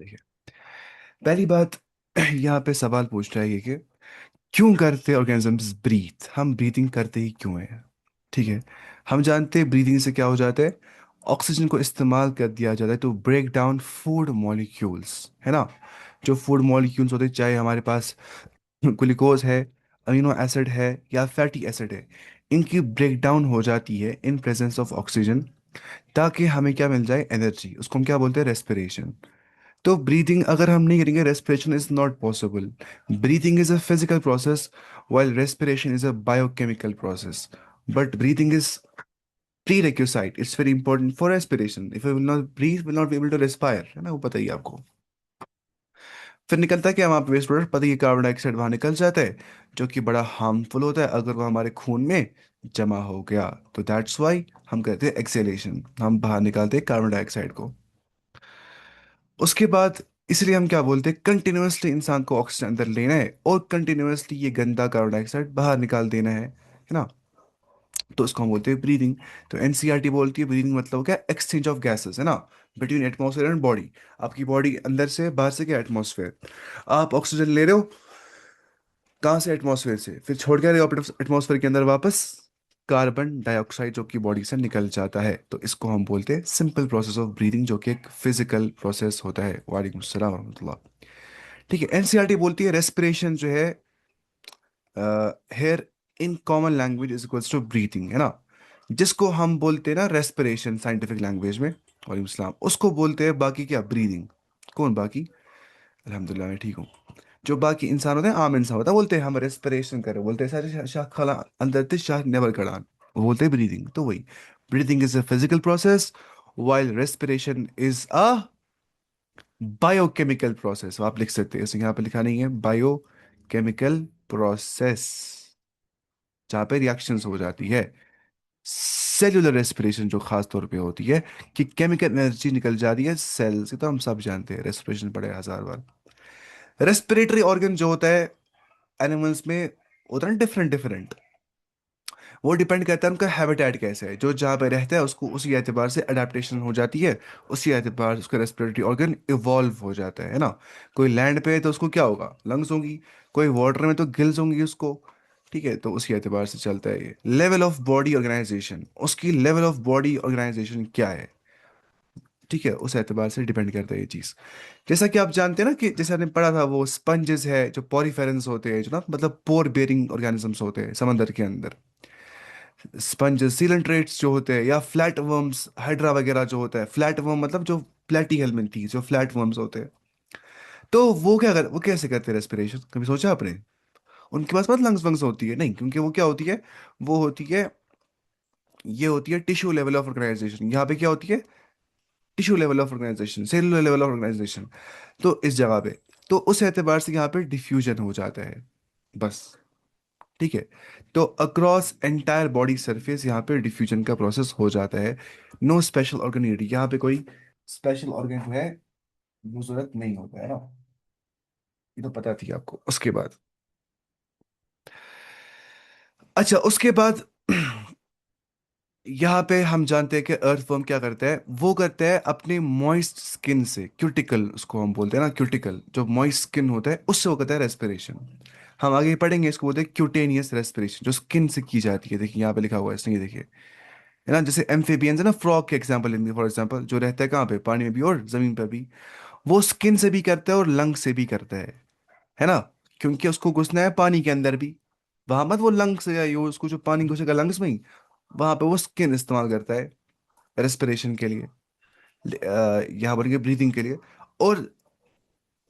देखिए, पहली बात यहाँ पे सवाल पूछ रहा है ये कि क्यों करते ऑर्गेनिजम्स ब्रीथ, हम ब्रीथिंग करते ही क्यों हैं। ठीक है, हम जानते हैं ब्रीथिंग से क्या हो जाता है। ऑक्सीजन को इस्तेमाल कर दिया जाता है to break down food molecules, है ना। जो फूड मॉलिक्यूल्स होते हैं, चाहे हमारे पास ग्लूकोज है, अमीनो एसिड है या फैटी एसिड है, इनकी ब्रेक डाउन हो जाती है इन प्रेजेंस ऑफ ऑक्सीजन, ताकि हमें क्या मिल जाए, एनर्जी। उसको हम क्या बोलते हैं, रेस्पिरेशन। तो ब्रीदिंग अगर हम नहीं करेंगे, respiration is not possible. Breathing is a physical process while respiration is a biochemical process, but breathing is prerequisite, it's very important for respiration. If we will not breathe, we'll not be able to respire, है ना, वो पता ही है आपको। फिर निकलता है कि हम आप वेस्ट प्रोडक्ट, पता ही, कार्बन डाइऑक्साइड बाहर निकल जाता है, जो कि बड़ा हार्मफुल होता है अगर वो हमारे खून में जमा हो गया। तो दैट्स वाई हम कहते हैं एक्सेलेशन, हम बाहर निकालते हैं कार्बन डाइऑक्साइड को। उसके बाद इसलिए हम क्या बोलते हैं, कंटिन्यूअसली इंसान को ऑक्सीजन अंदर लेना है और कंटिन्यूअसली ये गंदा कार्बन डाइऑक्साइड बाहर निकाल देना है ना। तो इसको हम बोलते हैं ब्रीदिंग। तो एनसीईआरटी बोलती है ब्रीदिंग मतलब क्या, एक्सचेंज ऑफ गैसेस, है ना, बिटवीन एटमॉस्फेयर एंड बॉडी। आपकी बॉडी अंदर से, बाहर से क्या, एटमॉस्फेयर। आप ऑक्सीजन ले रहे हो कहाँ से, एटमॉस्फेयर से, फिर छोड़ के आ रहे हो एटमॉस्फेयर के अंदर वापस कार्बन डाइऑक्साइड, जो कि बॉडी से निकल जाता है। तो इसको हम बोलते हैं सिंपल प्रोसेस ऑफ ब्रीदिंग, जो कि एक फिजिकल प्रोसेस होता है। वालेकुम सलाम वरहमतुल्लाह। ठीक है, एनसीईआरटी बोलती है रेस्पिरेशन जो है, here in common language is equals to breathing, है ना। जिसको हम बोलते हैं ना रेस्पिरेशन साइंटिफिक लैंग्वेज में, वालेकुम सलाम, उसको बोलते हैं बाकी क्या, ब्रीदिंग। कौन बाकी, अल्हम्दुलिल्लाह मैं ठीक हूँ। जो बाकी इंसान होते हैं, आम इंसान होता है, बोलते हैं हम रेस्पिरेशन करें, बोलते हैं सारे शाह खाला अंदर थे, शाह नेवर कड़ान, वो बोलते हैं ब्रीदिंग। तो वही, breathing is a physical process while respiration is a biochemical process. आप लिख सकते हैं, इसे यहाँ पे लिखा नहीं है, बायोकेमिकल प्रोसेस, जहाँ पे रिएक्शंस हो जाती है। सेल्यूलर रेस्पिरेशन जो खास तौर पे होती है, कि केमिकल एनर्जी निकल जा रही है सेल से, तो हम सब जानते हैं, रेस्पिरेशन पढ़े 1000 बार। रेस्पिरेटरी ऑर्गन जो होता है एनिमल्स में, होता है ना डिफरेंट डिफरेंट, वो डिपेंड करता है उनका हैबिटेट कैसे है, जो जहाँ पे रहता है उसको उसी एतबार से अडेप्टेशन हो जाती है, उसी एतबार से उसका रेस्पिरेटरी ऑर्गन इवॉल्व हो जाता है ना। कोई लैंड पे है तो उसको क्या होगा, लंग्स होंगी। कोई वाटर में तो गिल्स होंगी उसको। ठीक है, तो उसी एतबार से चलता है ये। लेवल ऑफ बॉडी ऑर्गेनाइजेशन, उसकी लेवल ऑफ बॉडी ऑर्गेनाइजेशन क्या है, ठीक है, उस एतबार से डिपेंड करता है ये चीज़। जैसा कि आप जानते हैं ना, कि जैसे आपने पढ़ा था, वो स्पंजेस है जो पोरिफेरंस होते हैं, जो ना मतलब पोर बेरिंग ऑर्गेनिजम्स होते हैं समंदर के अंदर। स्पंजेस, सीलेंट्रेट्स जो होते हैं, या फ्लैट वर्म्स, हाइड्रा वगैरह जो होता है, फ्लैट वर्म मतलब जो प्लेटी हेलमिंथ थी, जो फ्लैट वर्म्स होते हैं। तो वो कैसे करते हैं रेस्पिरेशन, कभी सोचा आपने। उनके पास मतलब लंग्स वंग्स होती है नहीं, क्योंकि वो क्या होती है, वो होती है, ये होती है टिश्यू लेवल ऑफ ऑर्गेनाइजेशन। यहाँ पे क्या होती है, tissue level of organisation, cellular level of organisation. तो इस जगह पे, तो उस एतबार से यहाँ पे डिफ्यूजन हो जाता है, बस। ठीक है, तो अक्रॉस एंटायर बॉडी सरफेस यहाँ पे डिफ्यूजन का प्रोसेस हो जाता है। नो स्पेशल ऑर्गन नीड, यहाँ पे कोई स्पेशल ऑर्गन जो है वो जरूरत नहीं होता है ना। ये तो पता थी आपको। उसके बाद, अच्छा उसके बाद यहाँ पे हम जानते हैं कि अर्थवर्म क्या करता है, वो करता है अपने मॉइस्ट स्किन से, क्यूटिकल उसको हम बोलते हैं ना, क्यूटिकल जो मॉइस्ट स्किन होता है उससे वो करता है रेस्पिरेशन। हम आगे पढ़ेंगे, इसको बोलते हैं क्यूटेनियस रेस्पिरेशन, जो स्किन से की जाती है। देखिए यहाँ पे लिखा हुआ है, इसमें ये देखिए, है ना। जैसे एम्फिबियंस है ना, फ्रॉग के एग्जाम्पल लेंगे फॉर एग्जाम्पल, जो रहता है कहाँ पे, पानी में भी और जमीन पर भी। वो स्किन से भी करता है और लंग से भी करता है ना। क्योंकि उसको घुसना है पानी के अंदर भी, वहां मत वो लंग से या ये उसको जो पानी घुसेगा लंग्स में ही, वहां पे वो स्किन इस्तेमाल करता है रेस्पिरेशन के लिए, यहाँ बोलेंगे ब्रीदिंग के लिए। और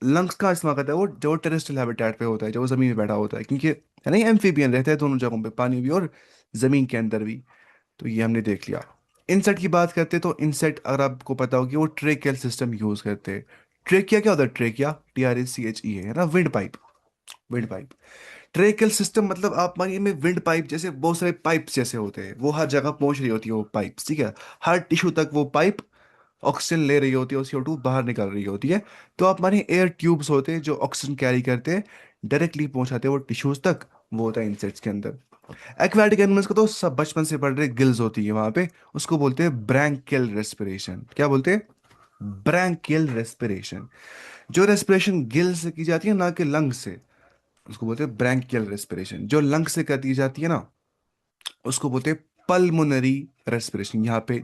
लंग्स का इस्तेमाल करता है वो जो टेरेस्ट्रियल हैबिटेट पे होता है, जो वो जमीन में बैठा होता है, क्योंकि है ना, ये एम्फीबियन रहता है दोनों जगहों पे, पानी भी और जमीन के अंदर भी। तो ये हमने देख लिया। इंसेक्ट की बात करते हैं, तो इंसेक्ट अगर आपको पता हो कि वो ट्रेकियल सिस्टम यूज करते हैं। ट्रेकिया क्या होता है, ट्रेकिया TRACHE है ना, wind pipe. Wind pipe, tracheal system मतलब आप मानिए में विंड पाइप जैसे बहुत सारे पाइप्स जैसे होते हैं, वो हर जगह पहुंच रही होती है वो पाइप्स, ठीक है। हर टिश्यू तक वो पाइप ऑक्सीजन ले रही होती है और CO2 बाहर निकल रही होती है। तो आप मानिए एयर ट्यूब्स होते हैं जो ऑक्सीजन कैरी करते हैं, डायरेक्टली पहुंचाते हैं वो टिश्यूज तक। वो होता है इंसेक्ट्स के अंदर। एक्वाटिक एनिमल्स को तो सब बचपन से पढ़ रहे, गिल्स होती है वहां पे, उसको बोलते हैं ब्रैंकियल रेस्पिरेशन। क्या बोलते हैं, ब्रैंकियल रेस्पिरेशन। जो रेस्पिरेशन गिल से की जाती है ना कि लंग से, उसको बोलते हैं ब्रैंकियल रेस्पिरेशन। जो लंग से कर दी जाती है ना, उसको बोलते हैं पल्मोनरी रेस्पिरेशन। यहाँ पे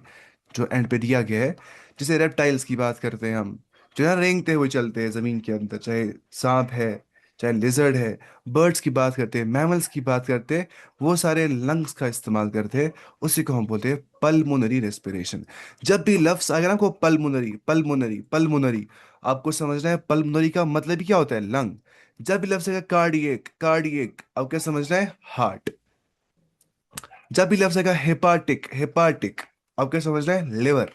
जो एंड पे दिया गया है, जैसे रेप्टाइल्स की बात करते हैं हम, जो ना रेंगते हुए चलते हैं जमीन के अंदर, चाहे सांप है, चाहे लिजर्ड है, बर्ड्स की बात करते हैं, मैमल्स की बात करते हैं, वो सारे लंग्स का इस्तेमाल करते हैं। उसी को हम बोलते हैं पल्मोनरी रेस्पिरेशन। जब भी लफ्ज आएगा ना को पल्मोनरी पल्मोनरी पल्मोनरी, आपको समझना है पल्मोनरी का मतलब ही क्या होता है, लंग। जब भी लफ्ज आएगा कार्डियक कार्डियक, आप क्या समझना है, हार्ट। जब भी लफ्ज आएगा हेपाटिक हेपाटिक, आप क्या समझ रहे हैं, लिवर।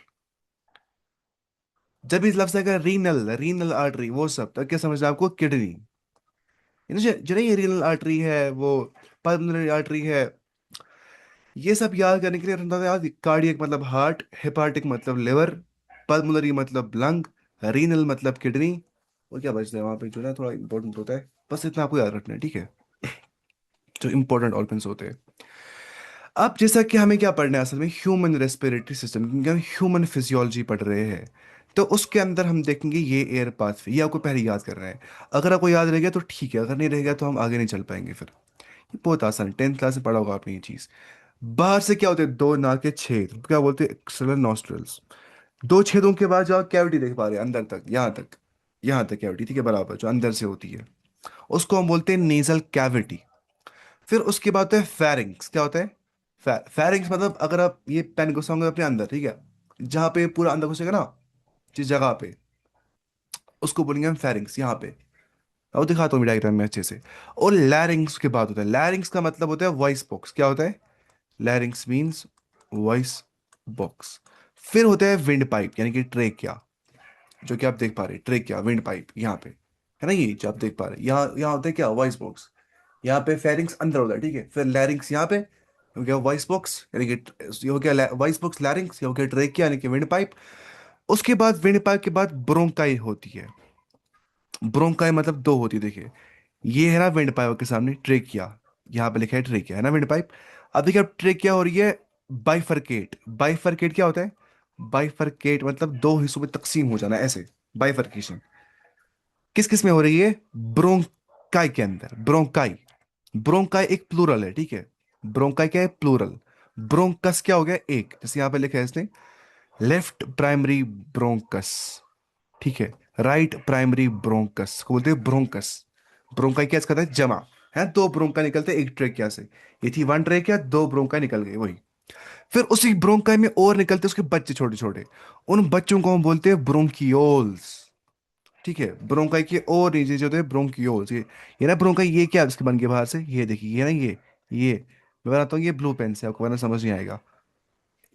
जब भी लफ्ज आएगा रीनल रीनल आर्टरी, वो सब तो क्या समझ रहे हैं आपको, किडनी। जो नहीं, ये रीनल आर्टरी है, वो पल्मोनरी आर्टरी है। ये सब याद करने के लिए रखना था याद, कार्डियक मतलब हार्ट, हेपाटिक मतलब लिवर, पल्मोनरी मतलब लंग, रीनल मतलब किडनी। और क्या बचता है वहां पे जो ना थोड़ा इंपॉर्टेंट होता है, बस इतना आपको याद रखना है, ठीक है। जो इंपॉर्टेंट ऑर्गन्स होते हैं। अब जैसा कि हमें क्या पढ़ना है असल में, ह्यूमन रेस्पिरेटरी सिस्टम, क्योंकि हम ह्यूमन फिजियोलॉजी पढ़ रहे हैं। तो उसके अंदर हम देखेंगे ये एयर पाथवे, ये आपको पहले याद करना है। अगर आपको याद रह गया तो ठीक है, अगर नहीं रह गया तो हम आगे नहीं चल पाएंगे फिर। ये बहुत आसान है, 10th क्लास में पढ़ा होगा आपने ये चीज़। बाहर से क्या होते हैं, दो नाक के छेद, क्या बोलते हैं, एक्सटर्नल नॉस्ट्रल्स। दो छेदों के बाद जो आप कैविटी देख पा रहे हैं अंदर तक, यहाँ तक कैविटी, ठीक है, बराबर, जो अंदर से होती है, उसको हम बोलते हैं नेजल कैविटी। फिर उसके बाद होता है फेरिंग्स। क्या होता है, फेरिंग्स मतलब, अगर आप ये पेन घुसाओगे अपने अंदर, ठीक है, जहाँ पे पूरा अंदर घुसेगा ना, जिस जगह पे, उसको बोलेंगे हम फेरिंग्स, यहाँ पे। और दिखाता हूँ डायग्राम में अच्छे से। और लैरिंग्स के बाद होता है, लैरिंग्स का मतलब होता है वॉइस बॉक्स। क्या होता है, लैरिंग्स मीन्स वॉइस बॉक्स। फिर होता है विंड पाइप, यानी कि ट्रेकिया, जो कि आप देख पा रहे हैं, ट्रेकिया विंड पाइप यहाँ पे है ना, ये जो आप देख पा रहे हैं, यहाँ यहाँ होता है क्या, वॉइस बॉक्स। यहाँ पे फेरिंग्स अंदर होता है, ठीक है, फिर लैरिंग्स यहाँ पे हो गया वॉइस बॉक्स, यानी कि ये हो गया वॉइस बॉक्स, लैरिंग्स, ये हो गया ट्रेकिया यानी कि विंड पाइप। उसके बाद विंड पाइप के बाद ब्रोंकाई होती है। ब्रोंकाई मतलब दो होती है, देखिए, ये है ना विंड पाइप के सामने ट्रेकिया, यहाँ पे लिखा है ट्रेकिया, है ना विंड पाइप। अब देखिए, अब ट्रेकिया हो रही है बाइफरकेट। बाइफरकेट क्या होता है, बाइफरकेट मतलब दो हिस्सों में तकसीम हो जाना, ऐसे बाइफरकेशन। किस किस में हो रही है, ब्रोंकाई के अंदर, ब्रोंकाई। ब्रोंकाई एक प्लूरल है, ठीक है, ब्रोंकाई क्या है, प्लूरल। ब्रोंकस क्या हो गया, एक, जैसे यहां पे लिखा है इसने, लेफ्ट प्राइमरी ब्रोंकस, ठीक है, राइट प्राइमरी ब्रोंकस को बोलते हैं ब्रोंकस। ब्रोंकाई क्या इसका था, जमा है, दो ब्रोंका निकलते हैं एक ट्रेकिया से। ये थी वन ट्रेकिया, दो ब्रोंका निकल गए, वही। फिर उसी ब्रोंकाई में और निकलते उसके बच्चे छोटे छोटे, उन बच्चों को हम बोलते हैं ब्रोंकियोल्स, ठीक है। ब्रोंकाई के और नीचे जो होते हैं ब्रोंकियोल्स, ये ना ब्रोंकाई, ये क्या इसके बन के बाहर से, ये देखिए, ये ना ये मैं बनाता हूँ, ये ब्लू पेन से, आपको वरना समझ नहीं आएगा।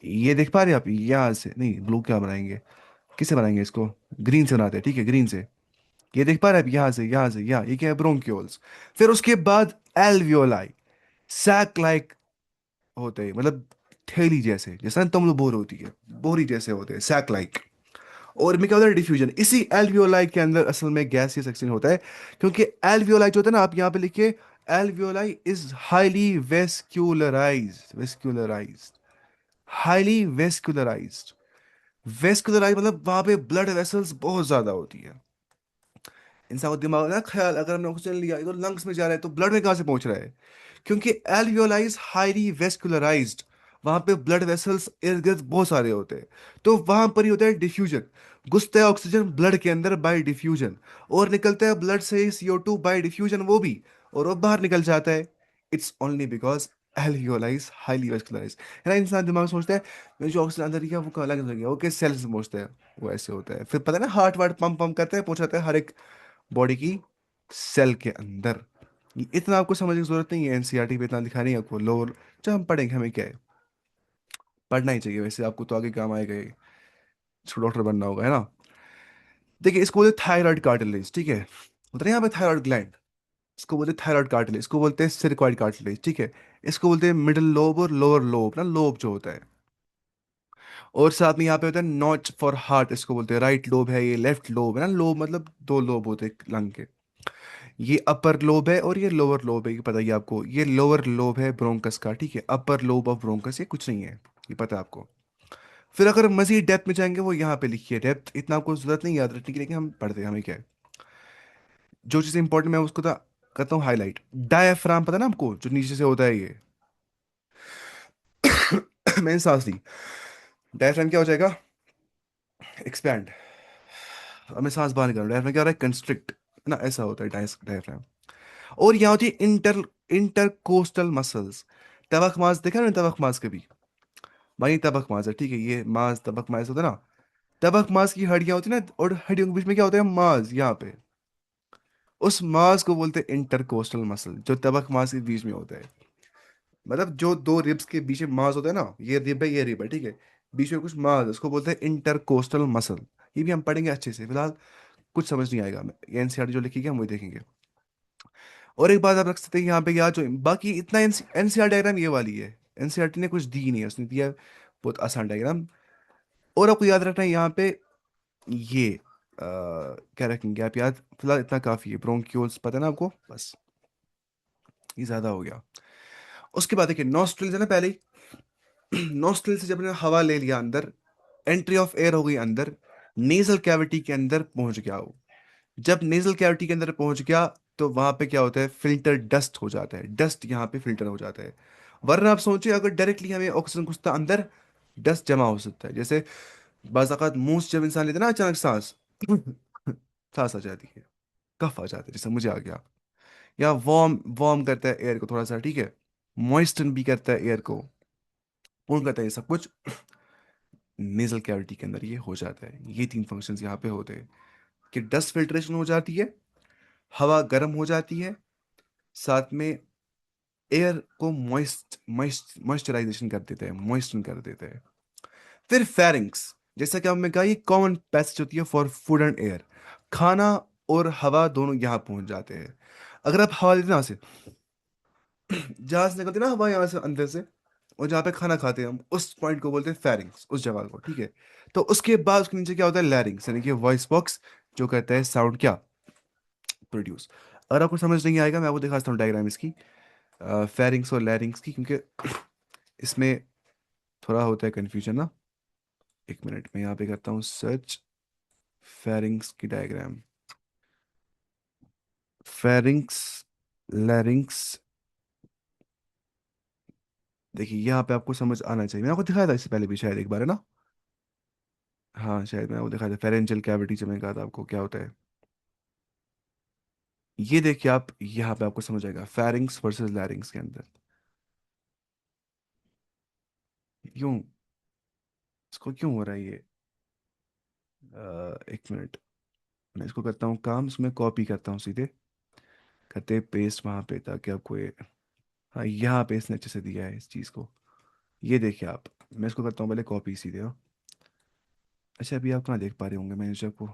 ये देख पा रहे हैं आप, यहाँ से नहीं, ब्लू क्या बनाएंगे, किससे बनाएंगे इसको, ग्रीन से बनाते हैं, ठीक है, ग्रीन से। ये देख पा रहे हैं आप, यहाँ से यहाँ, ये क्या है, ब्रोंकियोल्स। फिर उसके बाद एल्वियोलाई, सैक लाइक होते हैं, मतलब थैली जैसे, जैसा ना तुम लोग बोर होती है, बोरी जैसे होते हैं, सैक लाइक। और इनमें क्या होता है, डिफ्यूजन। इसी एल्वियोलाई के अंदर असल में गैसियस सेक्शन होता है, क्योंकि एल्वियोलाई जो होता है ना, आप यहाँ पे लिखिए, एल्वियोलाई इज हाईली वेस्क्यूलराइज्ड, वेस्क्यूलराइज्ड, हाईली वेस्क्यूलराइज्ड। वेस्क्यूलराइज मतलब वहां पे ब्लड वेसल्स बहुत ज्यादा होती है। इंसान को दिमाग ना ख्याल, अगर हमने ऑक्सीजन लिया, ये तो लंग्स में जा रहा है, तो ब्लड में कहाँ से पहुंच रहा है, क्योंकि एल्वियोलाई इज हाईली वेस्क्यूलराइज्ड। वहां पे ब्लड वेसल्स इर्द गिर्द बहुत सारे होते हैं, तो वहां पर ही होता है डिफ्यूजन। घुसता है ऑक्सीजन ब्लड के अंदर बाय डिफ्यूजन, और निकलता है ब्लड से CO2 बाय डिफ्यूजन, वो भी, और वो बाहर निकल जाता है। It's only because एल्वियोलाइज highly vascularise, है ना। इंसान दिमाग सोचता है मैं जो ऑक्सीजन अंदर गया वो कहाँ लग गया, ओके, सेल्स में पहुंचता है, वो ऐसे होता है। फिर पता है ना, हार्ट वार्ट पंप पंप करता है, पहुंचाता है हर एक बॉडी की सेल के अंदर। इतना आपको समझने की जरूरत नहीं है, NCERT पे इतना लिखा नहीं है आपको, लोअर जब हम पढ़ेंगे हमें क्या है, पढ़ना ही चाहिए वैसे, आपको तो आगे काम आएगा ये, इसको डॉक्टर बनना होगा, है ना। देखिए, इसको बोलते थायराइड कार्टिलेज, ठीक है, होता है यहाँ पे थायराइड ग्लैंड, इसको बोलते हैं थायराइड कार्टिलेज, इसको बोलते हैं सिरकॉइड कार्टिलेज, ठीक है। इसको बोलते हैं मिडिल लोब और लोअर लोब, ना लोब जो होता है। और साथ में यहाँ पे होता है नॉच फॉर हार्ट, इसको बोलते हैं राइट लोब है, ये लेफ्ट लोब है ना, लोब मतलब दो लोब होते हैं लंग के। ये अपर लोब है और ये लोअर लोब है, ये पता ही है आपको, ये लोअर लोब है ब्रोंकस का, ठीक है, अपर लोब ऑफ ब्रोंकस ये कुछ नहीं है, ये पता है आपको। फिर अगर मजीद डेप्थ में जाएंगे वो यहाँ पे लिखी है, डेप्थ इतना आपको जरूरत नहीं याद रखने की, लेकिन हम पढ़ते हैं, हमें क्या है, जो चीज़ इंपॉर्टेंट मैं उसको तो करता हूँ हाईलाइट। डायफ्राम पता है ना आपको, जो नीचे से होता है ये। मैंने सांस ली, डायफ्राम क्या हो जाएगा, एक्सपैंड। अब मैं सांस बाहर निकाल, डायफ्राम क्या हो रहा है, कंस्ट्रिक्ट, है ना, ऐसा होता है डायफ्राम। और यहाँ होती है इंटरकोस्टल मसल्स। तवक मांस देखा ना, तवक मांस कभी, भाई तवक मांस है, ठीक है, ये मांस तवक मांस होता है ना, तवक मांस की हड्डियां होती है ना, और हड्डियों के बीच में क्या होता है, मांस यहाँ पे, उस मांस को बोलते हैं इंटरकोस्टल मसल, जो तवक मांस के बीच में होता है। मतलब जो दो रिब्स के बीच में मांस होता है ना, ये रिब है, ये रिब है, ठीक है, बीच में कुछ मांस है, उसको बोलते हैं इंटरकोस्टल मसल। ये भी हम पढ़ेंगे अच्छे से, फिलहाल कुछ समझ नहीं आएगा, ये एनसीईआरटी जो लिखी है हम वही देखेंगे। और एक बात आप रख सकते हैं यहाँ पे, याद जो बाकी इतना एनसीआर डायग्राम ये वाली है, एनसीईआरटी ने कुछ दी नहीं है, उसने दिया है बहुत आसान डायग्राम। और आपको याद रखना है यहाँ पे, ये क्या रखेंगे आप याद, फिलहाल इतना काफी है, ब्रोंक्यूल्स पता है ना आपको, बस ये ज्यादा हो गया। उसके बाद देखिए नॉस्ट्रिल्स है ना पहले ही, नॉस्ट्रिल से जब ने हवा ले लिया अंदर, एंट्री ऑफ एयर हो गई अंदर, नेजल कैविटी के अंदर पहुंच गया वो। जब नेजल कैविटी के अंदर पहुंच गया, तो वहां पे क्या होता है, फिल्टर डस्ट हो जाता है, डस्ट यहाँ पे फिल्टर हो जाता है। वरना आप सोचिए अगर डायरेक्टली हमें ऑक्सीजन घुसता अंदर, डस्ट जमा हो सकता है, जैसे बाज़ औक़ात मुंह से जब इंसान लेता है ना अचानक सांस, सांस आ जाती है, कफ आ जाता है, जैसे मुझे आ गया। या वार्म वार्म करता है एयर को थोड़ा सा, ठीक है, मॉइस्टन भी करता है एयर को, कौन करता है ये सब कुछ, नेजल कैविटी के अंदर ये हो जाता है। ये तीन फंक्शंस यहाँ पे होते हैं, कि डस्ट फिल्ट्रेशन हो जाती है, हवा गर्म हो जाती है, साथ में एयर को मॉइस्चराइजेशन कर देते हैं, मॉइस्चन कर देते हैं। फिर फेरिंग्स, जैसा कि हमने कहा ये कॉमन पैसेज होती है फॉर फूड एंड एयर, खाना और हवा दोनों यहाँ पहुंच जाते हैं। अगर आप हवा लेते ना से, जहां से निकलती है ना हवा यहाँ से अंदर से, और जहाँ पे खाना खाते हैं हम, उस पॉइंट को बोलते हैं फेरिंग्स, उस जगह को, ठीक है। तो उसके बाद उसके नीचे क्या होता है, लैरिंग्स, यानी कि वॉइस बॉक्स, जो कहता है साउंड क्या प्रोड्यूस। अगर आपको समझ नहीं आएगा, मैं आपको दिखाता हूँ डायग्राम इसकी, फेरिंग्स और लैरिंग्स की, क्योंकि इसमें थोड़ा होता है कन्फ्यूजन ना। एक मिनट में यहाँ पे करता हूँ सर्च, फेरिंग्स की डायग्राम, फेरिंग्स, लैरिंग्स। देखिए यहाँ पे आपको समझ आना चाहिए, मैंने आपको दिखाया था इससे पहले भी शायद एक बार, है ना। हाँ शायद मैंने आपको दिखाया था, फेरेंजियल कैविटी जो मैंने कहा था आपको क्या होता है। ये देखिए आप, यहाँ पे आपको समझ आएगा फेरिंग्स वर्सेस लैरिंग्स के अंदर। क्यों, इसको क्यों हो रहा है ये, एक मिनट, मैं इसको करता हूँ काम, इसमें कॉपी करता हूँ सीधे, करते पेस्ट वहाँ पे, ताकि आपको ये, हाँ यहाँ पे इसने अच्छे से दिया है इस चीज़ को। ये देखिए आप, मैं इसको करता हूँ पहले कॉपी सीधे, हाँ। अच्छा अभी आप कहाँ देख पा रहे होंगे मैनेजर को,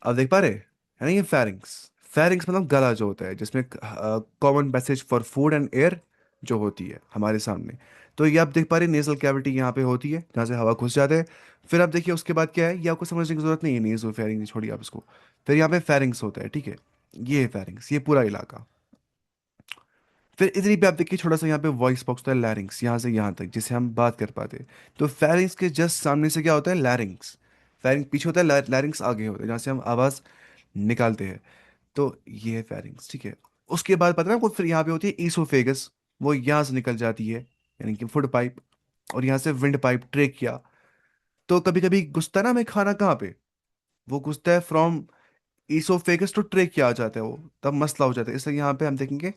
आप देख पा रहे हैं, है ना, ये फेरिंग्स। फेरिंग्स मतलब गला जो होता है, जिसमें common passage for food and air जो होती है हमारे सामने। तो ये आप देख पा रहे हैं, नेजल कैविटी यहाँ पे होती है, जहाँ से हवा घुस जाता है। फिर आप देखिए उसके बाद क्या है, ये आपको समझने की जरूरत नहीं है, नेजो फेरिंग छोड़िए आप इसको। फिर यहाँ पे फेरिंग्स होता है, ठीक है, ये है फेरिंग्स, ये पूरा इलाका। फिर इधर भी आप देखिए छोटा सा यहाँ पे वॉइस बॉक्स होता है, लैरिंग्स, यहाँ से यहाँ तक जिसे हम बात कर पाते हैं। तो फेरिंग्स के जस्ट सामने से क्या होता है, लैरिंग्स। फेरिंग पीछे होता है, लैरिंग्स आगे होता है, जहाँ से हम आवाज़ निकालते हैं। तो ये है फेरिंग्स, ठीक है। उसके बाद पता है आपको, फिर यहाँ पे होती है ईसोफेगस, वो यहाँ से निकल जाती है, यानी कि फूड पाइप, और यहाँ से विंड पाइप, ट्रेकिया। तो कभी कभी घुसता है ना हमें खाना कहाँ पे, वो घुसता है फ्रॉम ईसोफेगस टू ट्रेकिया आ जाता है वो, तब मसला हो जाता है, इसलिए यहाँ पे हम देखेंगे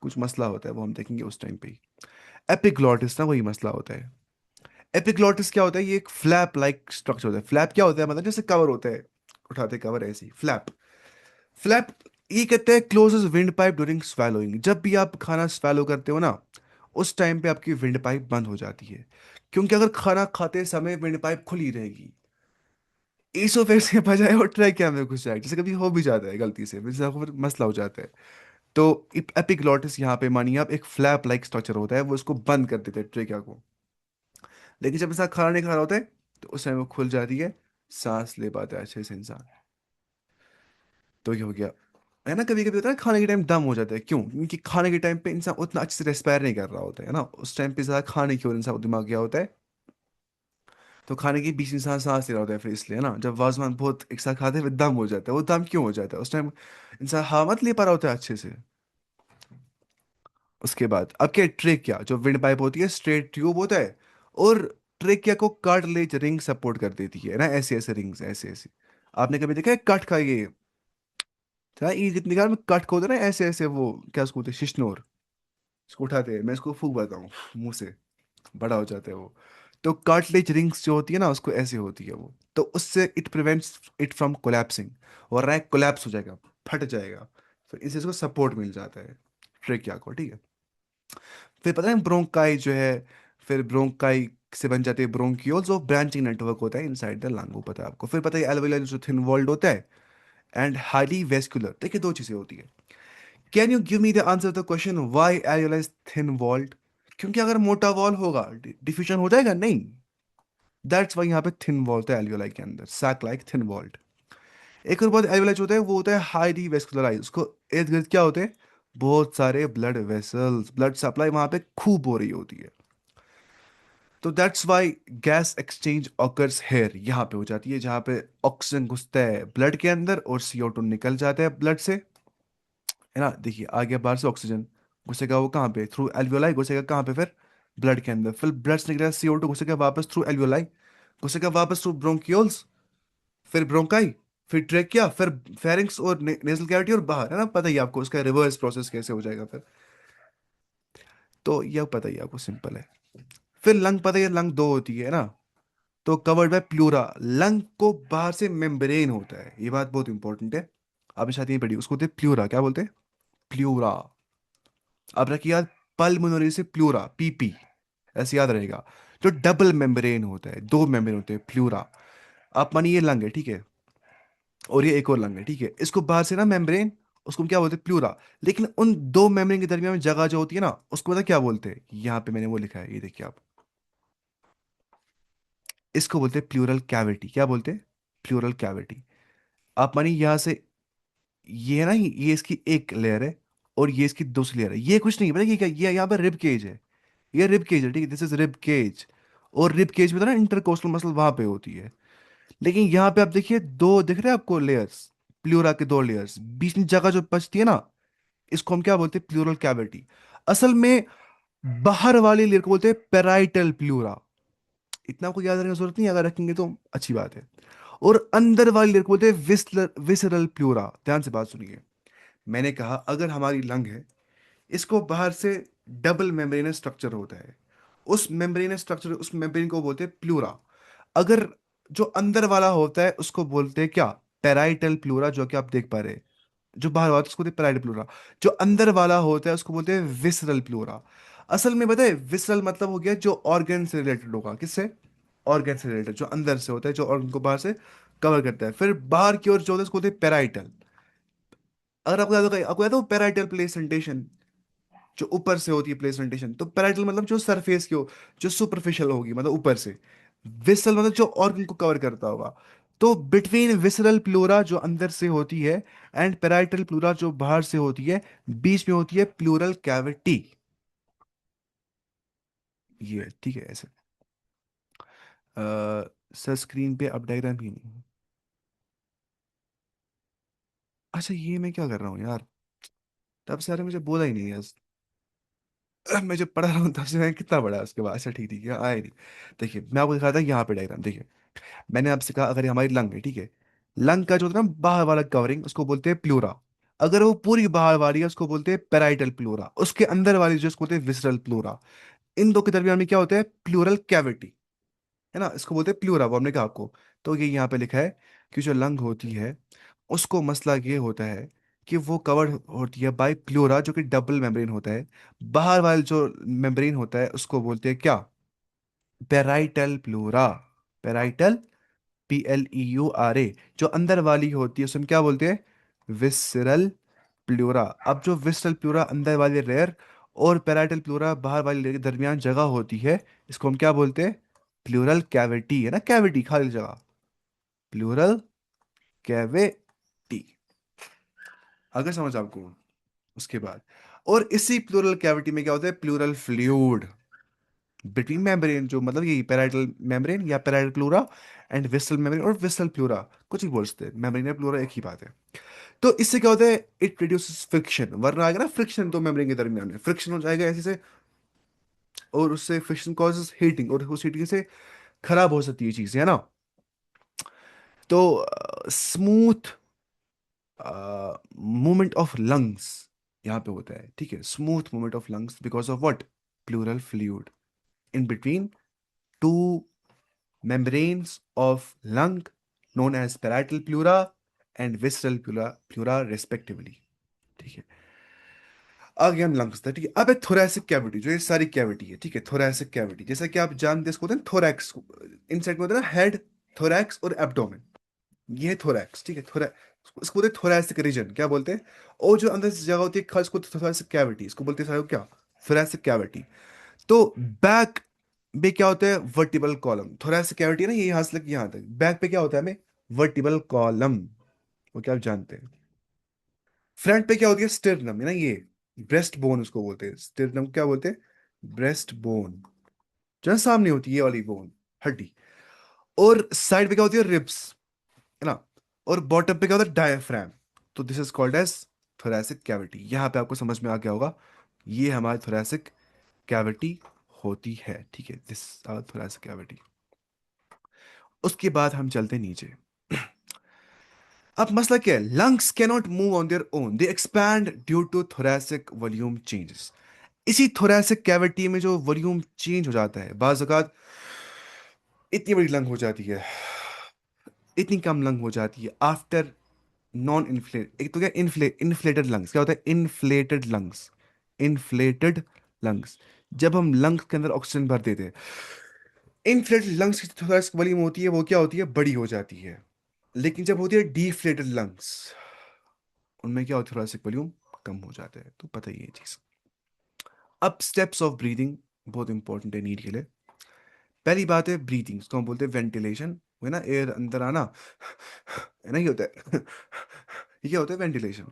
कुछ मसला होता है, वो हम देखेंगे उस टाइम पे ही। एपिग्लॉटिस ना वही मसला होता है। एपिग्लॉटिस क्या होता है, ये एक फ्लैप लाइक स्ट्रक्चर होता है। फ्लैप क्या होता है, मतलब जैसे कवर होता है, उठाते कवर ऐसे ही फ्लैप। फ्लैप, ये कहते हैं क्लोजेस विंड पाइप ड्यूरिंग स्वैलोइंग, जब भी आप खाना स्वैलो करते हो ना, उस टाइम पे आपकी विंड पाइप बंद हो जाती है। क्योंकि अगर खाना खाते समय विंड पाइप खुली रहेगी, ईसोफेगस के बजाय वो ट्रैकिया में घुस जाएगा, जैसे कभी हो भी जाता है गलती से, फिर फिर मसला हो जाता है। तो एपिग्लॉटिस यहाँ पे मानिए आप, एक फ्लैप लाइक स्ट्रक्चर होता है, वो इसको बंद कर देते हैं ट्रेकिया को। लेकिन जब इंसान खाना नहीं खा रहा होता है, तो उस टाइम वो खुल जाती है, सांस ले पाता है अच्छे से इंसान। तो ये हो गया है ना, कभी कभी होता है ना, खाने के टाइम दम हो जाता है, क्यों? क्योंकि खाने के टाइम पे इंसान उतना अच्छे से रेस्पायर नहीं कर रहा होता है ना, उस टाइम पे ज्यादा खाने की ओर इंसान दिमाग गया होता है, तो खाने के बीच में इंसान सांस ले रहा होता है, फिर इसलिए ना जब वाजवान बहुत एक साथ खाते हैं फिर दम हो जाता है। वो दम क्यों हो जाता है? उस टाइम इंसान हवा मत ले पा रहा होता है अच्छे से। उसके बाद अब क्या, ट्रेकिया जो विंड पाइप होती है, स्ट्रेट ट्यूब होता है, और ट्रेकिया को कार्टिलेज रिंग सपोर्ट कर देती है ना, ऐसे ऐसे रिंग्स, ऐसे ऐसे। आपने कभी देखा है कट का ये, ये जितनी बार में कट को होता है ना, ऐसे ऐसे वो क्या उसको बोलते हैं, शिश्नोर, इसको उठाते हैं, मैं इसको फूक बताऊँ मुंह से, बड़ा हो जाता है वो। तो कार्टिलेज रिंग्स जो होती है ना, उसको ऐसे होती है वो, तो उससे it prevents it from collapsing, और रैक कोलैप्स हो जाएगा, फट जाएगा, तो इससे इसको सपोर्ट मिल जाता है ट्रेकिया को, ठीक है। फिर पता है ब्रोंकाई जो है, फिर ब्रोंकाई से बन जाते हैं ब्रोंक्यूल्स, और ब्रांचिंग नेटवर्क होता है इनसाइड द लंग, वो पता है आपको। फिर पता है एल्वेोलाई जो थिन वॉल्ड होता है एंड हाईली वेस्कुलर। देखिए दो चीजें होती है। Can you give me the answer the question why alveoli is thin walled? क्योंकि अगर मोटा वॉल होगा डिफ्यूजन हो जाएगा नहीं, दैट्स वाई यहाँ पे थिन वॉल होता है एल्वेोलाई के अंदर, सैक लाइक थिन वॉल्ड। एक और बहुत एल्वेोलाई जो होता है वो होता है हाईली वेस्कुलराइज, उसको इर्द गिर्द क्या होते हैं, बहुत सारे ब्लड वेसल्स, ब्लड सप्लाई वहां पे खूब हो रही होती है। तो that's why gas exchange occurs here, यहाँ पे हो जाती है जहाँ पे ऑक्सीजन घुसता है ब्लड के अंदर और CO2 निकल जाता है ब्लड से, है ना। देखिए आ गया बाहर से ऑक्सीजन, घुसेगा वो कहाँ पे, थ्रू एल्वियोलाई घुसेगा, कहाँ पे फिर, ब्लड के अंदर, फिर ब्लड से निकलेगा CO2, घुसेगा वापस थ्रू एल्वियोलाई, घुसेगा वापस थ्रू ब्रोंक्यूल्स, फिर ब्रोंकाई, फिर ट्रेकिया, फिर फेरिंग्स और नेजल कैविटी, और बाहर, है ना, पता ही है आपको उसका रिवर्स प्रोसेस कैसे हो जाएगा फिर। तो यह पता ही है आपको, सिंपल है। फिर लंग, पता ही है लंग दो होती है ना, तो कवर्ड बाय प्लूरा, लंग को बाहर से मेम्ब्रेन होता है, ये बात बहुत इंपॉर्टेंट है, आपने शायद नहीं पढ़ी, उसको बोलते हैं प्लूरा, क्या बोलते हैं, प्लूरा। अब रखिए याद, पल्मोनरी से प्लूरा, PP, ऐसे याद रहेगा। जो डबल मेम्ब्रेन होता है, दो मेम्ब्रेन होते हैं, प्लूरा। आप मानिए ये लंग है, ठीक है, और ये एक और लंग है, ठीक है, इसको बाहर से ना मेम्ब्रेन, उसको हम क्या बोलते हैं, प्लूरा। लेकिन उन दो मेम्ब्रेन के दरमियान में जगह जो होती है ना, उसको पता क्या बोलते हैं, यहाँ पे मैंने वो लिखा है, ये देखिए आप, इसको बोलते हैं प्लूरल कैविटी। क्या बोलते हैं? Pleural cavity. आप मानिए यहाँ से, ये है ना, ये इसकी एक लेयर है, और ये इसकी दूसरी लेयर है, ये कुछ नहीं पता ये क्या, ये यहाँ पे रिब केज है, ये रिब केज है, ठीक है, दिस इज रिब केज। और रिब केज में तो ना इंटरकोस्टल मसल वहां पे होती है, लेकिन यहाँ पे आप देखिए दो दिख रहे हैं आपको लेयर्स, प्लूरा के दो लेयर्स, बीच में जगह जो बचती है ना, इसको हम क्या बोलते हैं, प्लूरल कैविटी। असल में बाहर वाली लेयर को बोलते हैं पेराइटल प्लूरा, इतना आपको याद रखने की जरूरत नहीं है, अगर रखेंगे तो अच्छी बात है। और अंदर वाली लेयर को बोलते हैं विसरल प्लूरा। ध्यान से बात सुनिए, मैंने कहा अगर हमारी लंग है, इसको बाहर से डबल मेम्ब्रेनस स्ट्रक्चर होता है, उस मेम्ब्रेनस स्ट्रक्चर, उस मेम्ब्रेन को बोलते हैं प्लूरा। अगर जो अंदर वाला होता है उसको बोलते हैं क्या, पेराइटल प्लूरा, जो कि आप देख पा रहे हैं, जो बाहर वाला उसको बोलते हैं पेराइटल प्लूरा, जो अंदर वाला होता है उसको बोलते हैं विसरल प्लूरा। असल में बताए, विसरल मतलब हो गया जो ऑर्गन से रिलेटेड होगा, किससे, ऑर्गन से रिलेटेड, जो अंदर से होता है, जो ऑर्गन को बाहर से कवर करता है। फिर बाहर की ओर जो होता है उसको बोलते हैं पेराइटल। अगर आपको याद होगा, आपको याद हो पेराइटल प्लेसेंटेशन, जो ऊपर से होती है प्लेसेंटेशन, तो पैराइटल मतलब जो सरफेस की हो, जो सुपरफिशियल होगी, मतलब ऊपर से। विसरल मतलब जो ऑर्गन को कवर करता होगा। तो बिटवीन विसरल प्लूरा जो अंदर से होती है एंड पैराइटल प्लूरा जो बाहर से होती है, बीच में होती है प्लूरल कैविटी। ये ठीक है ऐसे। सर स्क्रीन पे अब डायग्राम ही नहीं है। अच्छा ये मैं क्या कर रहा हूँ यार, तब से यार मुझे बोला ही नहीं यार। मैं जब पढ़ा रहा हूँ तब से मैं कितना बड़ा है उसके बाद, अच्छा ठीक ठीक है, आया नहीं। देखिए मैं आपको दिखा था यहाँ पे डायग्राम, देखिए मैंने आपसे कहा अगर ये हमारी लंग है, ठीक है, लंग का जो होता है ना बाहर वाला कवरिंग, उसको बोलते हैं प्लूरा। अगर वो पूरी बाहर वाली है उसको बोलते हैं पेराइटल प्लूरा, उसके अंदर वाली जो उसको बोलते हैं विसरल प्लूरा। इन दो के दरमियान में क्या होता है, प्लूरल कैविटी, है ना, इसको बोलते हैं प्लूरा, वो हमने कहा आपको। तो ये यहाँ पे लिखा है कि जो लंग होती है, उसको मसला ये होता है कि वो कवर्ड होती है बाय प्लूरा, जो कि डबल मेम्ब्रेन होता है। बाहर वाला जो मेम्ब्रेन होता है उसको बोलते हैं क्या, पेराइटल प्लूरा, पेराइटल, PLEURA। जो अंदर वाली होती है उसे हम क्या बोलते हैं, विसरल प्लूरा। अब जो विसरल प्लूरा अंदर वाली लेयर और पेराइटल प्लूरा बाहर वाली लेयर के दरमियान जगह होती है, इसको हम क्या बोलते हैं, प्लूरल कैविटी, है ना, कैविटी खाली जगह, प्लूरल कैविटी। अगर समझ आपको। उसके बाद, और इसी प्लूरल कैविटी में क्या होता है, प्लूरल फ्लूइड बिटवीन मेम्ब्रेन, जो मतलब ये पैराइटल मेम्ब्रेन या parietal pleura and whistle membrane और विसल प्लूरा, कुछ ही बोल सकते हैं, मेम्ब्रेन या प्लूरा एक ही बात है। तो इससे क्या होता है, इट रिड्यूसेस फ्रिक्शन, वरना आएगा ना फ्रिक्शन तो मेम्ब्रेन के दरमियान में फ्रिक्शन हो जाएगा ऐसे से, और उससे फ्रिक्शन कॉजेस हीटिंग, और उस हीटिंग से खराब हो सकती है चीजें, है ना। तो स्मूथ मूवमेंट ऑफ लंग्स यहाँ पे होता है, ठीक है, smooth movement of lungs because of what, pleural fluid in between two membranes of lung known as parietal pleura and visceral pleura respectively, ठीक है। आगे हम लंग्स था, ठीक है। अब है थोरैसिक कैविटी, जो ये सारी कैविटी है, ठीक है, थोरैसिक कैविटी जैसा कि आप जानते हैं, इसको बोलते हैं थोरैक्स, इनसाइड में होता है ना हेड, थोरैक्स और एब्डोमेन, ये है थोरैक्स, ठीक है, इसको बोलते हैं थोरैसिक रीजन, क्या बोलते हैं, और जो अंदर से जगह होती है खास, इसको थोरैसिक कैविटी, इसको बोलते हैं साहब क्या, थोरैसिक कैविटी। तो बैक में क्या होता है, वर्टिबल कॉलम, थोरैसिक कैविटी है ना, ये यहां से लेकर यहां तक, बैक पे क्या होता है हमें, वर्टिबल कॉलम, वो क्या आप जानते हैं। फ्रंट पे क्या होती है, स्टिरनम है ना, ये ब्रेस्ट बोन उसको बोलते हैं, स्टिरनम क्या बोलते हैं, ब्रेस्ट बोन, जो है सामने होती है ये वाली बोन, हड्डी। और साइड पे क्या होती है, रिब्स, है ना। और बॉटम पे क्या होता है, डायफ्राम। तो this is called as thoracic cavity, यहां पे आपको समझ में आ गया होगा, ये हमारी थोरैसिक कैविटी होती है, ठीक है, दिस आवर थोरैसिक कैविटी। उसके बाद हम चलते हैं नीचे। अब मसला क्या है, lungs cannot move on their own, they expand due to thoracic volume changes. इसी थोरैसिक कैविटी में जो वॉल्यूम चेंज हो जाता है, बाज़ औक़ात इतनी बड़ी लंग हो जाती है, इतनी कम लंग हो जाती है आफ्टर नॉन इन्फ्लेट, एक तो क्या इन्फ्लेटेड लंग्स, क्या होता है, इन्फ्लेटेड लंग्स, इन्फ्लेटेड लंग्स, जब हम लंग्स के अंदर ऑक्सीजन भर देते हैं, इन्फ्लेटेड लंग्स की थोरैसिक वॉल्यूम होती है, वो क्या होती है, बड़ी हो जाती है। लेकिन जब होती है डीफ्लेटेड लंग्स, उनमें क्या होता है, थोरैसिक वॉल्यूम कम हो जाता है, तो पता ही है ये चीज। अब स्टेप्स ऑफ ब्रीदिंग बहुत इंपॉर्टेंट है नीड के लिए। पहली बात है ब्रीथिंग, इसको हम बोलते हैं वेंटिलेशन, है ना, एयर अंदर आना, है ना, ये होता है, ये क्या होता है, ventilation,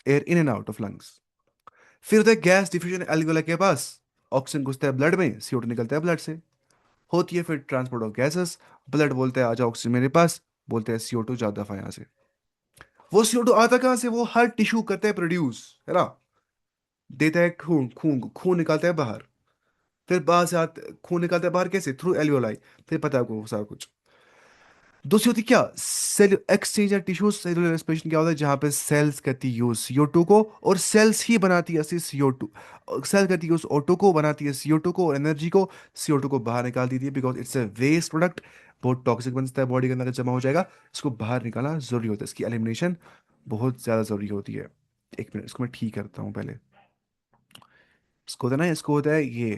air in and out of lungs. फिर होता है गैस डिफ्यूजन एल्वियोलाई के पास, ऑक्सीजन घुसता है ब्लड में, CO2 निकलता है ब्लड से, होती है फिर ट्रांसपोर्ट ऑफ गैसेस, ब्लड बोलता है आ जाओ ऑक्सीजन मेरे पास, बोलते हैं CO2 ज्यादा दफा यहाँ से। वो CO2 आता कहाँ से, वो हर टिश्यू करता है प्रोड्यूस, है ना, देता है खून, खून खून निकालता है बाहर, फिर बाहर से खून निकालता है बाहर कैसे, थ्रू एल्वियोलाई, फिर पता है आपको वो सारा कुछ। दूसरी होती क्या, सेल एक्सचेंज या टिश्यू सेलुलर रेस्पिरेशन, क्या होता है, जहां पे सेल्स करती यूज CO2 को, और सेल्स ही बनाती है असली CO2, सेल करती यूज O2 को, बनाती है CO2 को और एनर्जी को, CO2 को बाहर निकाल देती है, because it's a waste product, बहुत टॉक्सिक बनता है बॉडी के अंदर, जमा हो जाएगा, इसको बाहर निकालना जरूरी होता है, इसकी एलिमिनेशन बहुत ज्यादा जरूरी होती है। एक मिनट, इसको मैं ठीक करता हूँ पहले, इसको होता है ना, इसको होता है ये,